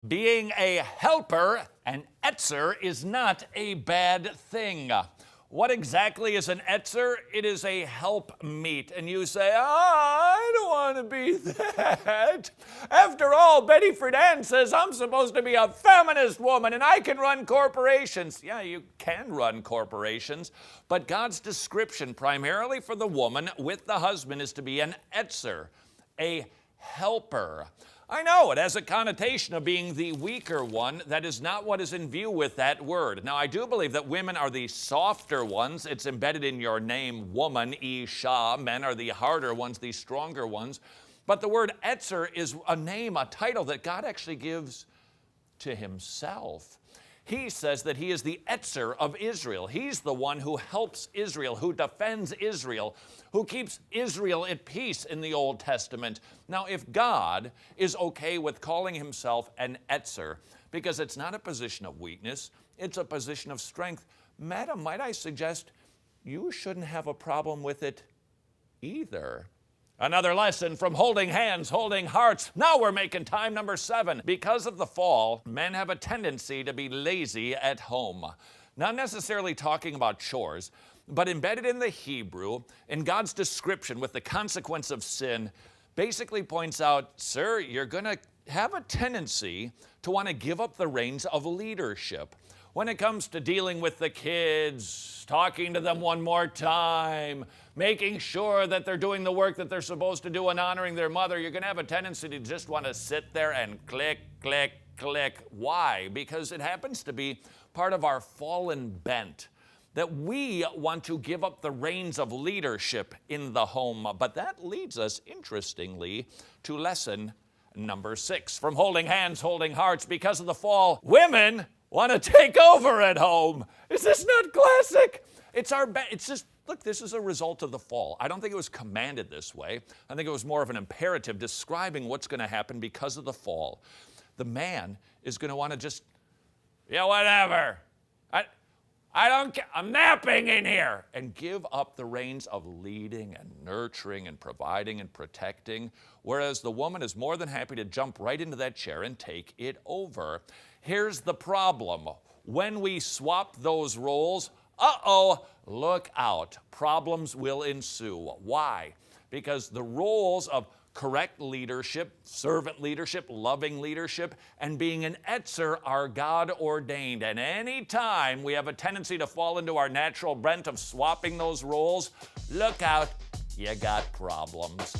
Being a helper, an Ezer, is not a bad thing. What exactly is an Ezer? It is a helpmeet. And you say, I don't want to be that. After all, Betty Friedan says I'm supposed to be a feminist woman and I can run corporations. Yeah, you can run corporations, but God's description primarily for the woman with the husband is to be an Ezer, a helper. I know it has a connotation of being the weaker one. That is not what is in view with that word. Now, I do believe that women are the softer ones. It's embedded in your name, woman, Isha. Men are the harder ones, the stronger ones. But the word Ezer is a name, a title that God actually gives to himself. He says that he is the Ezer of Israel. He's the one who helps Israel, who defends Israel, who keeps Israel at peace in the Old Testament. Now, if God is okay with calling himself an Ezer, because it's not a position of weakness, it's a position of strength, madam, might I suggest you shouldn't have a problem with it either. Another lesson from holding hands, holding hearts. Now we're making time. Number 7. Because of the fall, men have a tendency to be lazy at home. Not necessarily talking about chores, but embedded in the Hebrew, in God's description with the consequence of sin, basically points out, sir, you're going to have a tendency to want to give up the reins of leadership. When it comes to dealing with the kids, talking to them one more time, making sure that they're doing the work that they're supposed to do and honoring their mother, you're going to have a tendency to just want to sit there and click, click, click. Why? Because it happens to be part of our fallen bent that we want to give up the reins of leadership in the home. But that leads us, interestingly, to lesson number 6. From holding hands, holding hearts, because of the fall, women want to take over at home. Is this not classic? It's just, look, this is a result of the fall. I don't think it was commanded this way. I think it was more of an imperative describing what's going to happen because of the fall. The man is going to want to just, yeah, whatever. I don't care. I'm napping in here. And give up the reins of leading and nurturing and providing and protecting, whereas the woman is more than happy to jump right into that chair and take it over. Here's the problem. When we swap those roles, look out. Problems will ensue. Why? Because the roles of correct leadership, servant leadership, loving leadership, and being an Ezer are God ordained. And any time we have a tendency to fall into our natural bent of swapping those roles, look out, you got problems.